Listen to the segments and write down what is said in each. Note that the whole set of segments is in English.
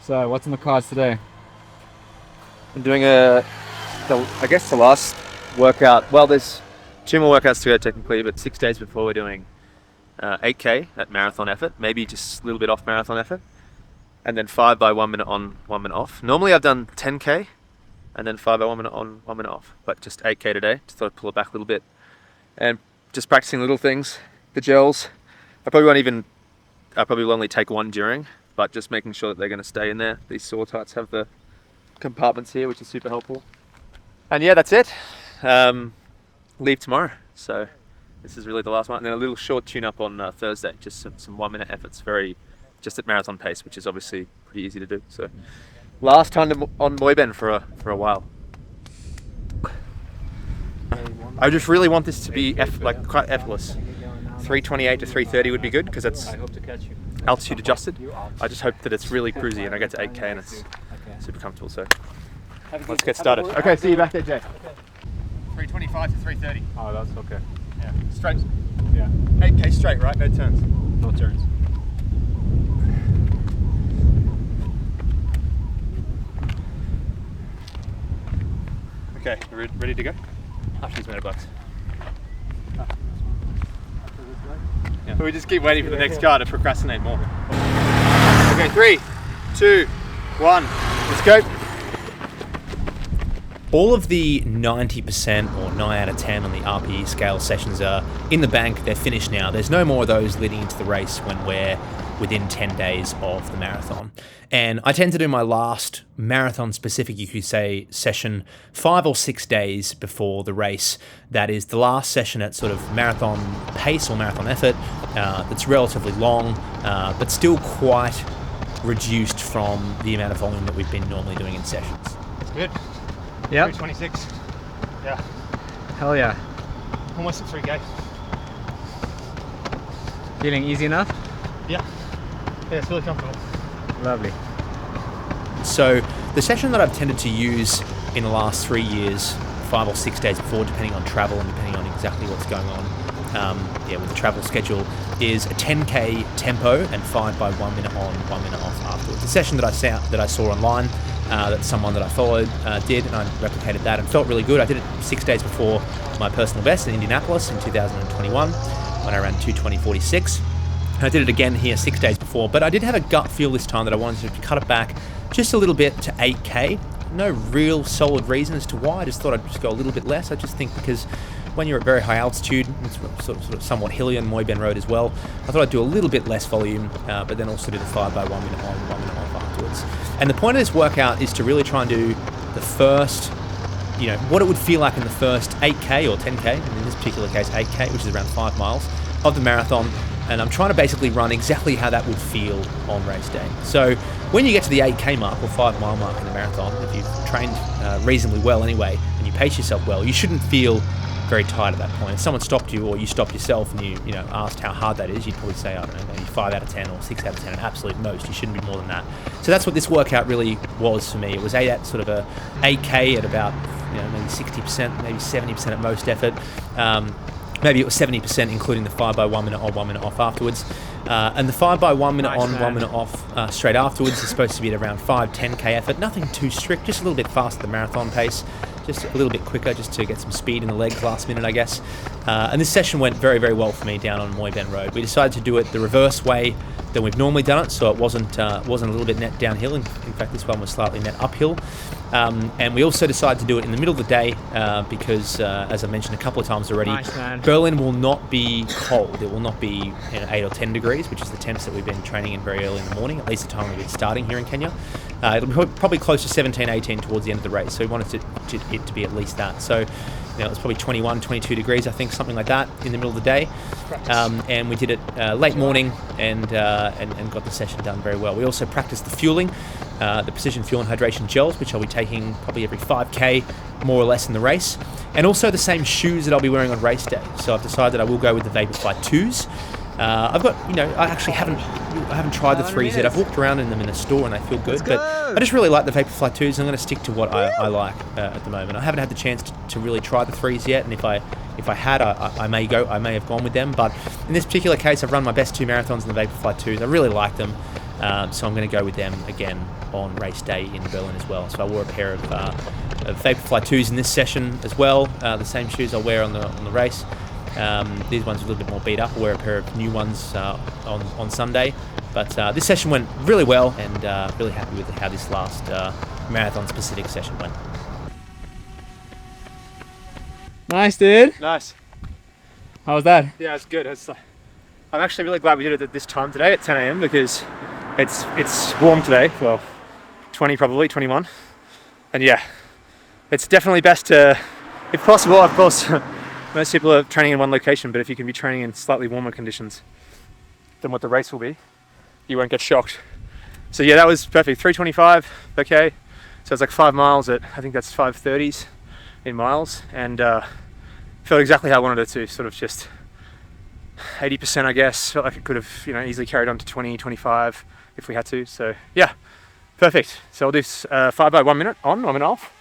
So, what's in the cards today? I'm doing I guess the last workout. Well, there's 2 more workouts to go technically, but 6 days before we're doing 8K at marathon effort, maybe just a little bit off marathon effort, and then 5 by 1 minute on, 1 minute off. Normally I've done 10K and then 5 by 1 minute on, 1 minute off, but just 8K today. Just thought I'd pull it back a little bit and just practicing little things. The gels, I probably will only take 1 during, but just making sure that they're going to stay in there. These Soar tights have the compartments here, which is super helpful. And yeah, that's it. Leave tomorrow. So this is really the last one. And then a little short tune-up on Thursday, just some 1 minute efforts, just at marathon pace, which is obviously pretty easy to do. So last time on Moyben for a while. I just really want this to be quite effortless. 328 to 330 would be good because that's altitude adjusted. I just hope that it's really cruisy and I get to 8K and it's super comfortable. So let's get started. Okay, see you back there, Jay. 325 to 330. Oh, that's okay. Yeah, straight. Yeah. 8K straight, right? No turns. No turns. Okay, ready to go? After these metabikes. Yeah. We just keep waiting for the next car to procrastinate more. Okay, 3, 2, 1, let's go. All of the 90% or 9 out of 10 on the RPE scale sessions are in the bank, they're finished now. There's no more of those leading into the race when we're within 10 days of the marathon. And I tend to do my last marathon-specific, you could say, session 5 or 6 days before the race. That is the last session at sort of marathon pace or marathon effort. That's relatively long, but still quite reduced from the amount of volume that we've been normally doing in sessions. It's good. Yeah. 326. Yeah. Hell yeah. Almost at 3K. Feeling easy enough? Yeah. Yeah, it's really comfortable. Lovely. So the session that I've tended to use in the last 3 years, 5 or 6 days before, depending on travel and depending on exactly what's going on, with the travel schedule, is a 10K tempo and 5 by 1 minute on, 1 minute off afterwards. The session that I saw online, that someone that I followed did, and I replicated that and felt really good. I did it 6 days before my personal best in Indianapolis in 2021 when I ran 2:20:46. I did it again here 6 days before, but I did have a gut feel this time that I wanted to cut it back just a little bit to 8K. No real solid reason as to why. I just thought I'd just go a little bit less. I just think because when you're at very high altitude, it's sort of somewhat hilly on Moyben Road as well, I thought I'd do a little bit less volume, but then also do the 5 by 1 minute on, 1 minute off afterwards. And the point of this workout is to really try and do the first, what it would feel like in the first 8K or 10K, and in this particular case 8K, which is around 5 miles, of the marathon. And I'm trying to basically run exactly how that would feel on race day. So when you get to the 8K mark or 5 mile mark in the marathon, if you've trained reasonably well anyway, and you pace yourself well, you shouldn't feel very tired at that point. If someone stopped you or you stopped yourself and you asked how hard that is, you'd probably say, I don't know, maybe 5 out of 10 or 6 out of 10 at absolute most. You shouldn't be more than that. So that's what this workout really was for me. It was at sort of a 8K at about maybe 60%, maybe 70% at most effort. Maybe it was 70%, including the 5 by 1 minute on, 1 minute off afterwards. And the 5 by 1 minute on, 1 minute off straight afterwards is supposed to be at around 5-10K effort. Nothing too strict, just a little bit faster than marathon pace, just a little bit quicker, just to get some speed in the legs last minute, I guess. And this session went very, very well for me down on Moyben Road. We decided to do it the reverse way than we've normally done it, so it wasn't a little bit net downhill. In fact, this one was slightly net uphill. And we also decided to do it in the middle of the day because, as I mentioned a couple of times already, Berlin will not be cold. It will not be 8 or 10 degrees, which is the temps that we've been training in very early in the morning, at least the time we've been starting here in Kenya. It'll be probably close to 17, 18 towards the end of the race, so we wanted it to be at least that. So it was probably 21, 22 degrees, I think, something like that in the middle of the day. And we did it late morning and got the session done very well. We also practiced the fueling, the precision fuel and hydration gels, which I'll be taking probably every 5K, more or less, in the race. And also the same shoes that I'll be wearing on race day. So I've decided I will go with the Vaporfly 2s. I've got, I actually haven't tried the 3s yet. I've walked around in them in a store and they feel good, but I just really like the Vaporfly 2s. I'm going to stick to what I like at the moment. I haven't had the chance to really try the 3s yet, and if I had, I may have gone with them. But in this particular case, I've run my best 2 marathons in the Vaporfly 2s. I really like them. So I'm going to go with them again on race day in Berlin as well. So I wore a pair of Vaporfly 2s in this session as well, the same shoes I'll wear on the race. These ones are a little bit more beat up. I'll wear a pair of new ones on Sunday. But this session went really well, and really happy with how this last marathon specific session went. Nice, dude. Nice. How was that? Yeah, it's good. I'm actually really glad we did it at this time today at 10 a.m. because it's warm today. Well, 20 probably, 21. And yeah, it's definitely best to, if possible, of course, most people are training in one location, but if you can be training in slightly warmer conditions than what the race will be, you won't get shocked. So yeah, that was perfect. 3:25, okay. So it's like 5 miles at, I think that's 5:30s in miles, and felt exactly how I wanted it to, sort of just 80%, I guess. Felt like it could have, easily carried on to 20, 25 if we had to. So yeah, perfect. So I'll do 5 by 1 minute on, 1 minute off,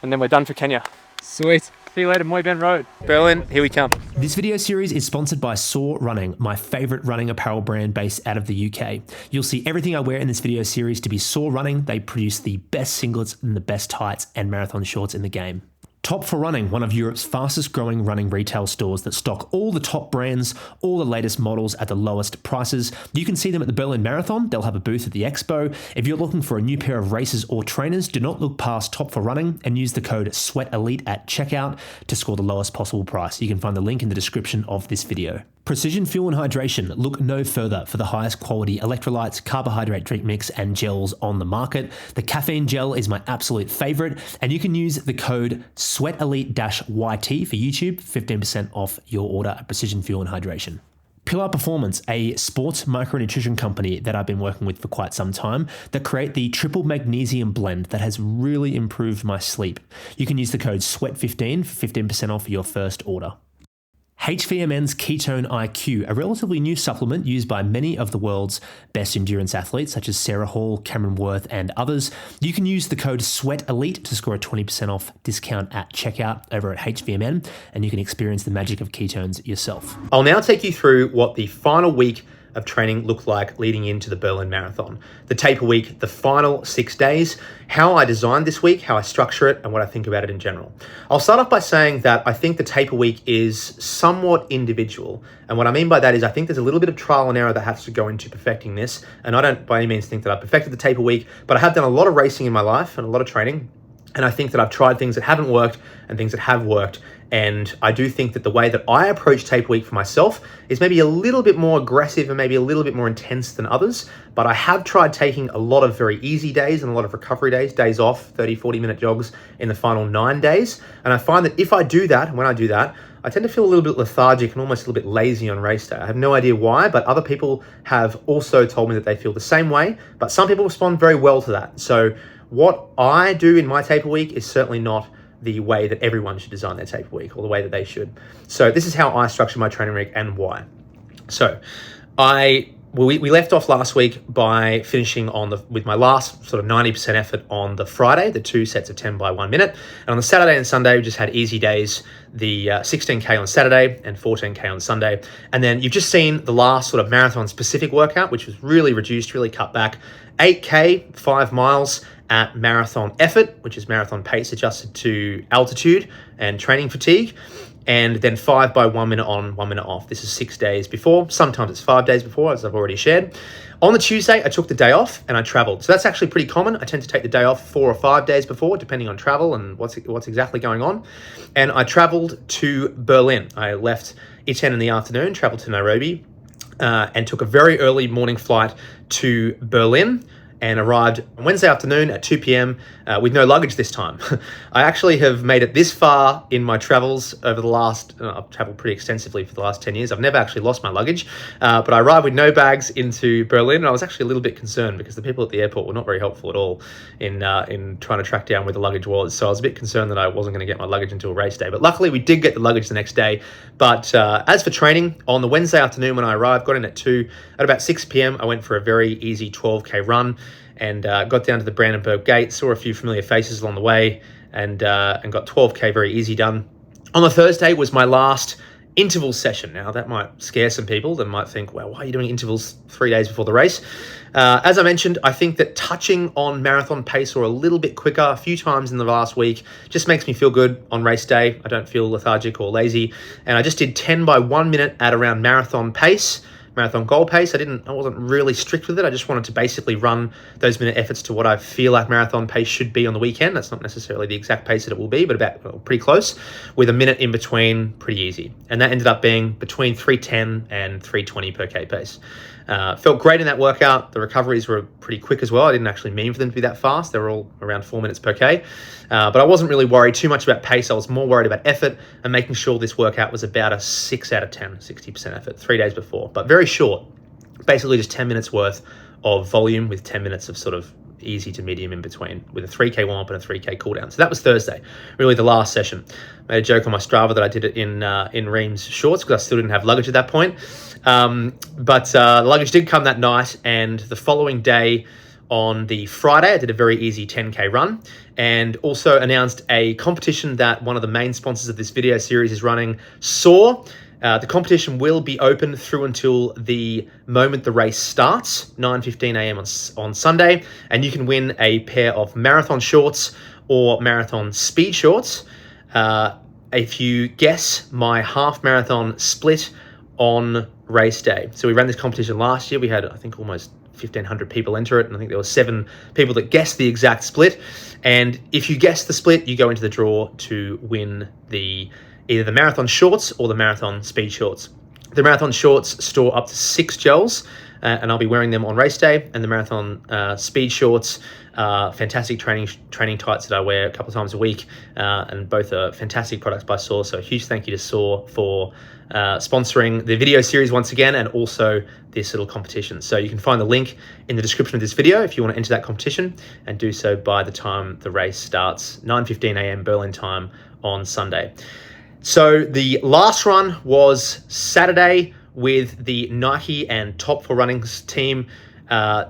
and then we're done for Kenya. Sweet. See you later, Moy Ben Road. Berlin, here we come. This video series is sponsored by Soar Running, my favourite running apparel brand based out of the UK. You'll see everything I wear in this video series to be Soar Running. They produce the best singlets and the best tights and marathon shorts in the game. Top for Running, one of Europe's fastest growing running retail stores that stock all the top brands, all the latest models at the lowest prices. You can see them at the Berlin Marathon. They'll have a booth at the expo. If you're looking for a new pair of racers or trainers, do not look past Top for Running and use the code SWEATELITE at checkout to score the lowest possible price. You can find the link in the description of this video. Precision Fuel and Hydration. Look no further for the highest quality electrolytes, carbohydrate drink mix, and gels on the market. The caffeine gel is my absolute favorite, and you can use the code SWEATELITE-YT for YouTube, 15% off your order at Precision Fuel and Hydration. Pillar Performance, a sports micronutrition company that I've been working with for quite some time, that create the triple magnesium blend that has really improved my sleep. You can use the code SWEAT15 for 15% off your first order. HVMN's Ketone-IQ, a relatively new supplement used by many of the world's best endurance athletes, such as Sarah Hall, Cameron Worth, and others. You can use the code SWEATELITE to score a 20% off discount at checkout over at HVMN, and you can experience the magic of ketones yourself. I'll now take you through what the final week of training looked like leading into the Berlin Marathon. The taper week, the final 6 days, how I designed this week, how I structure it, and what I think about it in general. I'll start off by saying that I think the taper week is somewhat individual. And what I mean by that is I think there's a little bit of trial and error that has to go into perfecting this. And I don't by any means think that I perfected the taper week, but I have done a lot of racing in my life and a lot of training. And I think that I've tried things that haven't worked and things that have worked. And I do think that the way that I approach taper week for myself is maybe a little bit more aggressive and maybe a little bit more intense than others. But I have tried taking a lot of very easy days and a lot of recovery days, days off, 30, 40-minute jogs in the final 9 days. And I find that if I do that, and when I do that, I tend to feel a little bit lethargic and almost a little bit lazy on race day. I have no idea why, but other people have also told me that they feel the same way. But some people respond very well to that. So what I do in my taper week is certainly not the way that everyone should design their taper week or the way that they should. So this is how I structure my training week and why. So we left off last week by finishing with my last sort of 90% effort on the Friday, the 2 sets of 10 by 1 minute. And on the Saturday and Sunday, we just had easy days, the 16K on Saturday and 14K on Sunday. And then you've just seen the last sort of marathon specific workout, which was really reduced, really cut back. 8K, 5 miles at marathon effort, which is marathon pace adjusted to altitude and training fatigue. And then 5 by 1 minute on, 1 minute off. This is 6 days before. Sometimes it's 5 days before, as I've already shared. On the Tuesday, I took the day off and I traveled. So that's actually pretty common. I tend to take the day off 4 or 5 days before, depending on travel and what's exactly going on. And I traveled to Berlin. I left Iten in the afternoon, traveled to Nairobi, and took a very early morning flight to Berlin, and arrived on Wednesday afternoon at 2 p.m. With no luggage this time. I actually have made it this far in my travels over the last, I've traveled pretty extensively for the last 10 years. I've never actually lost my luggage, but I arrived with no bags into Berlin, and I was actually a little bit concerned because the people at the airport were not very helpful at all in trying to track down where the luggage was. So I was a bit concerned that I wasn't going to get my luggage until race day, but luckily we did get the luggage the next day. But as for training, on the Wednesday afternoon when I arrived, got in at 2, at about 6 p.m, I went for a very easy 12K run, and got down to the Brandenburg Gate, saw a few familiar faces along the way, and got 12K very easy done. On the Thursday was my last interval session. Now, that might scare some people that might think, well, why are you doing intervals 3 days before the race? As I mentioned, I think that touching on marathon pace or a little bit quicker a few times in the last week just makes me feel good on race day. I don't feel lethargic or lazy. And I just did 10 by 1 minute at around marathon pace, marathon goal pace. I wasn't really strict with it. I just wanted to basically run those minute efforts to what I feel like marathon pace should be on the weekend. That's not necessarily the exact pace that it will be, but pretty close, with a minute in between, pretty easy. And that ended up being between 3:10 and 3:20 per K pace. Felt great in that workout. The recoveries were pretty quick as well. I didn't actually mean for them to be that fast. They were all around 4 minutes per K. But I wasn't really worried too much about pace. I was more worried about effort and making sure this workout was about a 6 out of 10, 60% effort, 3 days before. But very short, basically just 10 minutes worth of volume with 10 minutes of sort of easy to medium in between, with a 3K warm up and a 3K cool down. So that was Thursday, really the last session. I made a joke on my Strava that I did it in Ream's shorts because I still didn't have luggage at that point. But the luggage did come that night, and the following day on the Friday, I did a very easy 10K run, and also announced a competition that one of the main sponsors of this video series is running, Soar. The competition will be open through until the moment the race starts, 9:15 a.m. on Sunday, and you can win a pair of marathon shorts or marathon speed shorts if you guess my half marathon split on race day. So we ran this competition last year. We had, I think, almost 1,500 people enter it, and I think there were 7 people that guessed the exact split. And if you guess the split, you go into the draw to win either the marathon shorts or the marathon speed shorts. The marathon shorts store up to 6 gels, and I'll be wearing them on race day. And the marathon speed shorts, fantastic training tights that I wear a couple of times a week, and both are fantastic products by Soar. So a huge thank you to Soar for sponsoring the video series once again, and also this little competition. So you can find the link in the description of this video if you want to enter that competition, and do so by the time the race starts, 9:15 a.m. Berlin time on Sunday. So the last run was Saturday with the Nike and Top for Running's team.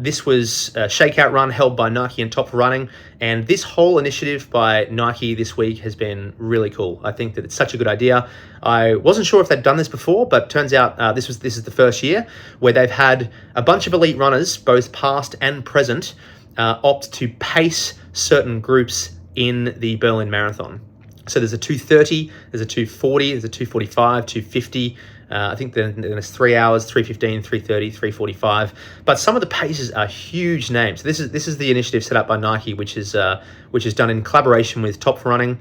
This was a Shakeout run held by Nike and Top for Running, and this whole initiative by Nike this week has been really cool. I think that it's such a good idea. I wasn't sure if they'd done this before, but turns out this is the first year where they've had a bunch of elite runners, both past and present, opt to pace certain groups in the Berlin Marathon. So there's a 2:30, there's a 2:40, there's a 2:45, 2:50. I think then there's 3 hours, 3:15, 3:30, 3:45. But some of the paces are huge names. This is the initiative set up by Nike, which is done in collaboration with Top for Running,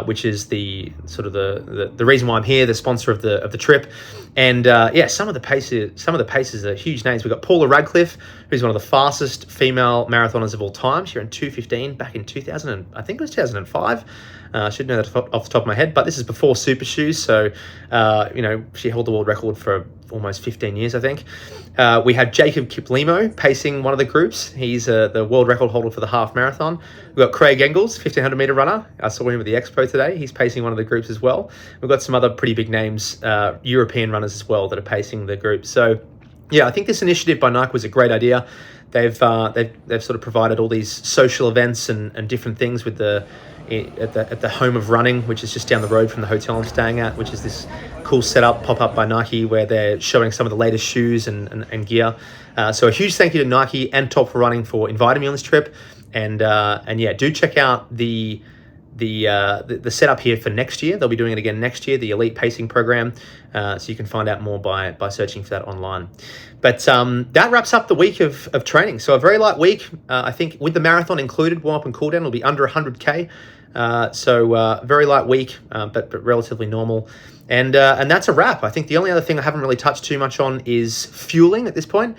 which is the sort of the reason why I'm here, the sponsor of the trip. And some of the paces are huge names. We've got Paula Radcliffe, who's one of the fastest female marathoners of all time. She ran 2:15 back in 2005. I should know that off the top of my head, but this is before super shoes. So, she held the world record for almost 15 years, I think. We had Jacob Kiplimo pacing one of the groups. He's the world record holder for the half marathon. We've got Craig Engels, 1,500 meter runner. I saw him at the expo today. He's pacing one of the groups as well. We've got some other pretty big names, European runners as well, that are pacing the group. So, yeah, I think this initiative by Nike was a great idea. They've sort of provided all these social events and different things with at the Home of Running, which is just down the road from the hotel I'm staying at, which is this cool setup pop-up by Nike where they're showing some of the latest shoes and gear. So a huge thank you to Nike and Top for Running for inviting me on this trip. And yeah, do check out the setup here for next year. They'll be doing it again next year, the Elite Pacing Program. So you can find out more by searching for that online. But that wraps up the week of training. So a very light week. I think with the marathon included, warm up and cool down, it'll be under 100K. So very light week, but relatively normal. And that's a wrap. I think the only other thing I haven't really touched too much on is fueling at this point.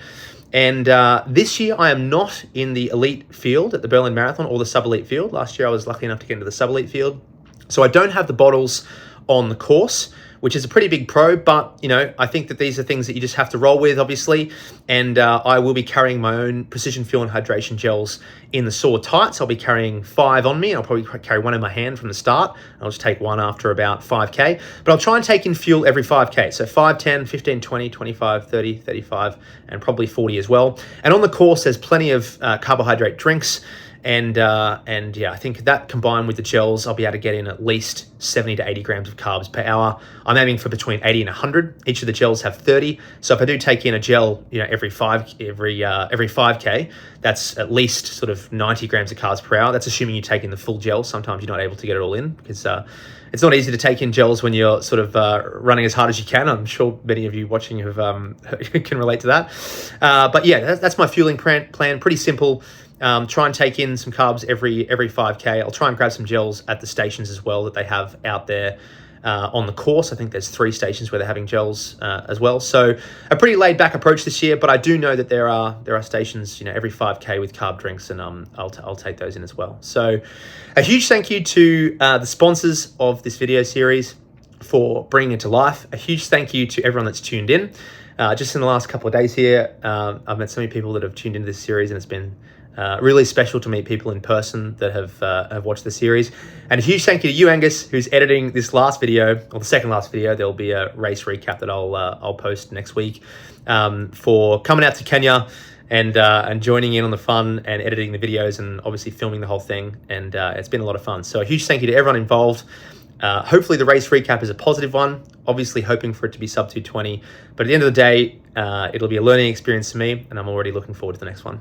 And this year I am not in the elite field at the Berlin Marathon or the sub-elite field. Last year I was lucky enough to get into the sub-elite field. So I don't have the bottles on the course, which is a pretty big pro, but I think that these are things that you just have to roll with, obviously. And I will be carrying my own precision fuel and hydration gels in the Soar tights. I'll be carrying 5 on me. I'll probably carry 1 in my hand from the start. I'll just take 1 after about 5K, but I'll try and take in fuel every 5K. So 5, 10, 15, 20, 25, 30, 35, and probably 40 as well. And on the course, there's plenty of carbohydrate drinks And yeah, I think that combined with the gels, I'll be able to get in at least 70 to 80 grams of carbs per hour. I'm aiming for between 80 and 100. Each of the gels have 30. So if I do take in a gel, every 5K, that's at least sort of 90 grams of carbs per hour. That's assuming you take in the full gel. Sometimes you're not able to get it all in because it's not easy to take in gels when you're sort of running as hard as you can. I'm sure many of you watching have can relate to that. But yeah, that's my fueling plan. Pretty simple. Try and take in some carbs every 5K. I'll try and grab some gels at the stations as well that they have out there on the course. I think there's 3 stations where they're having gels as well. So a pretty laid back approach this year, but I do know that there are stations, every 5K with carb drinks, and I'll take those in as well. So a huge thank you to the sponsors of this video series for bringing it to life. A huge thank you to everyone that's tuned in. Just in the last couple of days here, I've met so many people that have tuned into this series, and it's been really special to meet people in person that have watched the series. And a huge thank you to you, Angus, who's editing this last video, or the second last video. There'll be a race recap that I'll post next week, for coming out to Kenya and joining in on the fun and editing the videos and obviously filming the whole thing. And it's been a lot of fun. So a huge thank you to everyone involved. Hopefully the race recap is a positive one, obviously hoping for it to be sub 220. But at the end of the day, it'll be a learning experience for me, and I'm already looking forward to the next one.